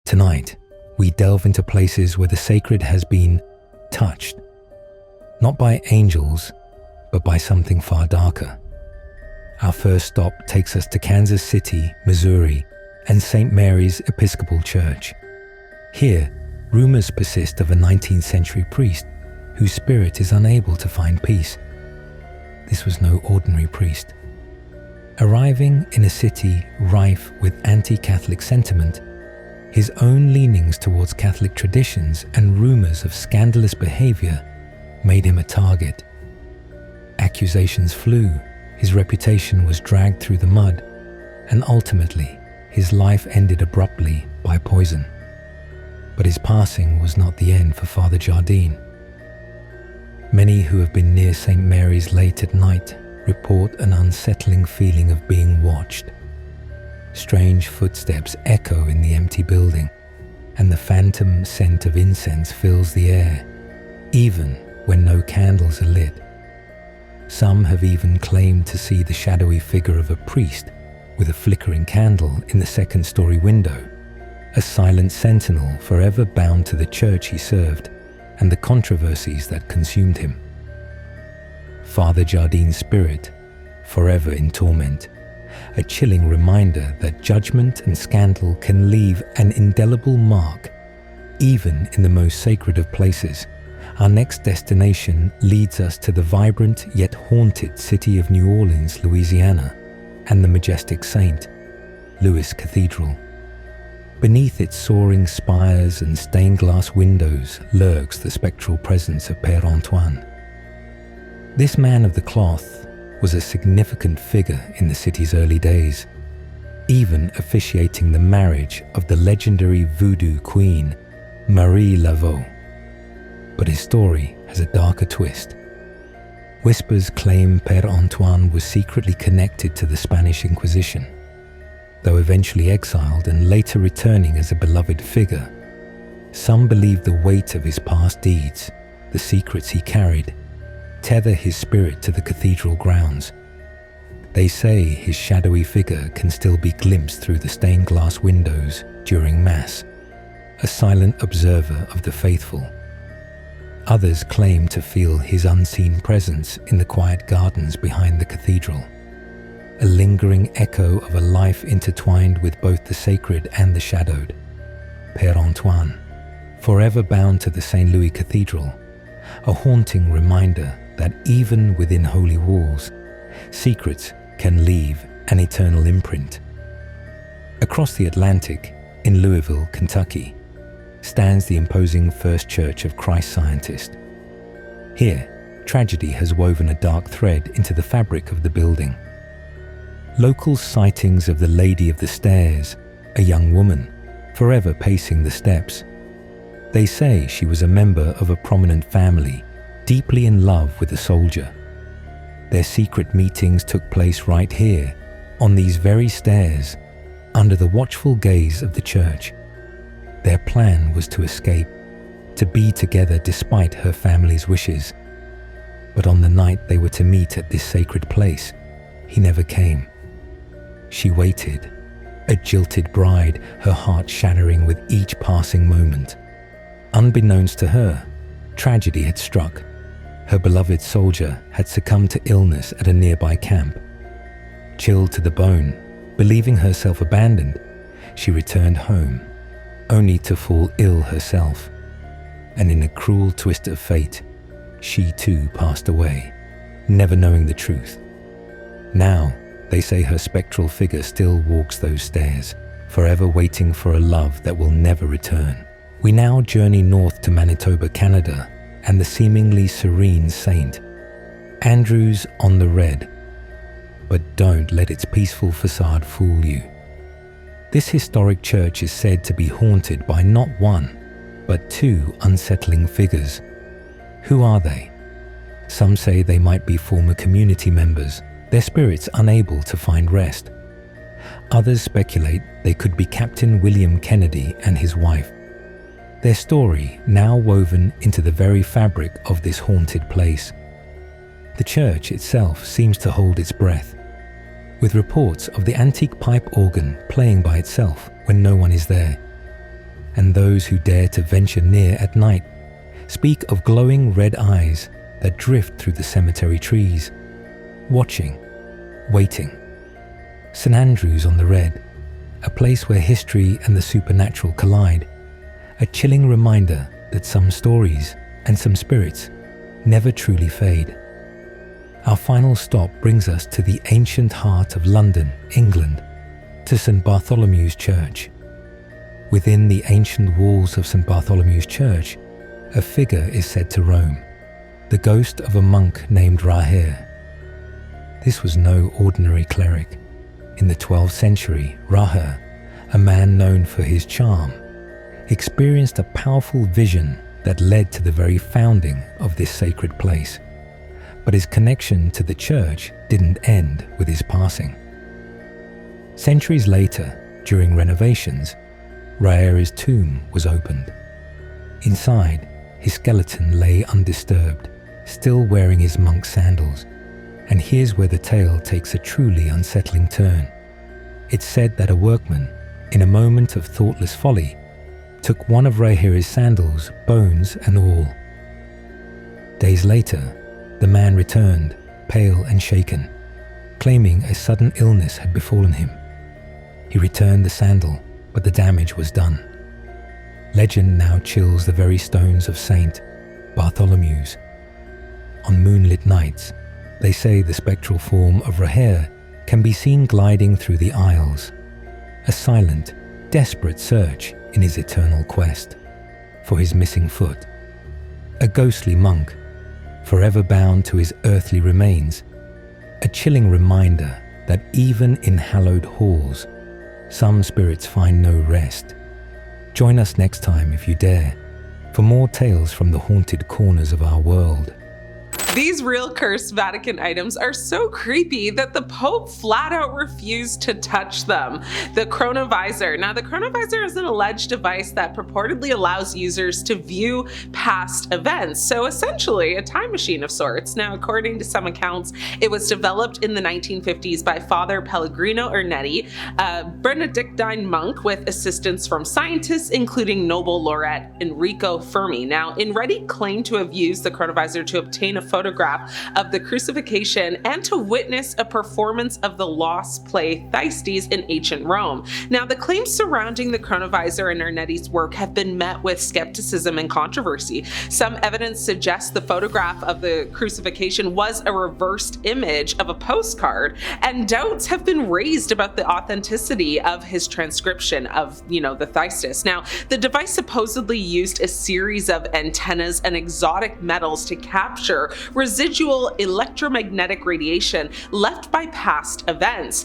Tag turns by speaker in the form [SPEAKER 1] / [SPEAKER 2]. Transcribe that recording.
[SPEAKER 1] Tonight, we delve into places where the sacred has been touched, not by angels, but by something far darker. Our first stop takes us to Kansas City, Missouri, and St. Mary's Episcopal Church. Here, rumors persist of a 19th century priest whose spirit is unable to find peace. This was no ordinary priest. Arriving in a city rife with anti-Catholic sentiment, his own leanings towards Catholic traditions and rumors of scandalous behavior made him a target. Accusations flew, his reputation was dragged through the mud, and ultimately, his life ended abruptly by poison. But his passing was not the end for Father Jardine. Many who have been near St. Mary's late at night report an unsettling feeling of being watched. Strange footsteps echo in the empty building, and the phantom scent of incense fills the air, even when no candles are lit. Some have even claimed to see the shadowy figure of a priest with a flickering candle in the second-story window, a silent sentinel forever bound to the church he served and the controversies that consumed him. Father Jardine's spirit, forever in torment, a chilling reminder that judgment and scandal can leave an indelible mark, even in the most sacred of places. Our next destination leads us to the vibrant yet haunted city of New Orleans, Louisiana, and the majestic St. Louis Cathedral. Beneath its soaring spires and stained glass windows lurks the spectral presence of Père Antoine. This man of the cloth was a significant figure in the city's early days, even officiating the marriage of the legendary voodoo queen, Marie Laveau. But his story has a darker twist. Whispers claim Père Antoine was secretly connected to the Spanish Inquisition, though eventually exiled and later returning as a beloved figure. Some believe the weight of his past deeds, the secrets he carried, tether his spirit to the cathedral grounds. They say his shadowy figure can still be glimpsed through the stained glass windows during Mass, a silent observer of the faithful. Others claim to feel his unseen presence in the quiet gardens behind the cathedral, a lingering echo of a life intertwined with both the sacred and the shadowed. Père Antoine, forever bound to the St. Louis Cathedral, a haunting reminder that even within holy walls, secrets can leave an eternal imprint. Across the Atlantic, in Louisville, Kentucky, stands the imposing First Church of Christ Scientist. Here, tragedy has woven a dark thread into the fabric of the building. Local sightings of the Lady of the Stairs, a young woman, forever pacing the steps. They say she was a member of a prominent family, deeply in love with a soldier. Their secret meetings took place right here, on these very stairs, under the watchful gaze of the church. Their plan was to escape, to be together despite her family's wishes. But on the night they were to meet at this sacred place, he never came. She waited, a jilted bride, her heart shattering with each passing moment. Unbeknownst to her, tragedy had struck. Her beloved soldier had succumbed to illness at a nearby camp. Chilled to the bone, believing herself abandoned, she returned home, only to fall ill herself. And in a cruel twist of fate, she too passed away, never knowing the truth. Now, they say her spectral figure still walks those stairs, forever waiting for a love that will never return. We now journey north to Manitoba, Canada, and the seemingly serene saint. Andrew's on the red, but don't let its peaceful facade fool you. This historic church is said to be haunted by not one, but two unsettling figures. Who are they? Some say they might be former community members, their spirits unable to find rest. Others speculate they could be Captain William Kennedy and his wife. Their story now woven into the very fabric of this haunted place. The church itself seems to hold its breath, with reports of the antique pipe organ playing by itself when no one is there. those who dare to venture near at night speak of glowing red eyes that drift through the cemetery trees, watching, waiting. St. Andrew's on the Red, a place where history and the supernatural collide, a chilling reminder that some stories and some spirits never truly fade. Our final stop brings us to the ancient heart of London, England, to St. Bartholomew's Church. Within the ancient walls of St. Bartholomew's Church, a figure is said to roam, the ghost of a monk named Raher. This was no ordinary cleric. In the 12th century, Raher, a man known for his charm, experienced a powerful vision that led to the very founding of this sacred place. But his connection to the church didn't end with his passing. Centuries later, during renovations, Raher's tomb was opened. Inside, his skeleton lay undisturbed, still wearing his monk's sandals. And here's where the tale takes a truly unsettling turn. It's said that a workman, in a moment of thoughtless folly, took one of Raher's sandals, bones and all. Days later, the man returned, pale and shaken, claiming a sudden illness had befallen him. He returned the sandal, but the damage was done. Legend now chills the very stones of St. Bartholomew's. On moonlit nights, they say the spectral form of Raher can be seen gliding through the aisles, a silent, desperate search in his eternal quest for his missing foot. A ghostly monk, forever bound to his earthly remains, a chilling reminder that even in hallowed halls, some spirits find no rest. Join us next time if you dare, for more tales from the haunted corners of our world.
[SPEAKER 2] These real cursed Vatican items are so creepy that the Pope flat out refused to touch them. The chronovisor. Now, the chronovisor is an alleged device that purportedly allows users to view past events. So essentially a time machine of sorts. Now, according to some accounts, it was developed in the 1950s by Father Pellegrino Ernetti, a Benedictine monk with assistance from scientists, including Nobel laureate Enrico Fermi. Now, Ernetti claimed to have used the chronovisor to obtain a photograph of the crucifixion and to witness a performance of the lost play Thyestes in ancient Rome. Now, the claims surrounding the chronovisor and Ernetti's work have been met with skepticism and controversy. Some evidence suggests the photograph of the crucifixion was a reversed image of a postcard, and doubts have been raised about the authenticity of his transcription of, the Thyestes. Now, the device supposedly used a series of antennas and exotic metals to capture residual electromagnetic radiation left by past events.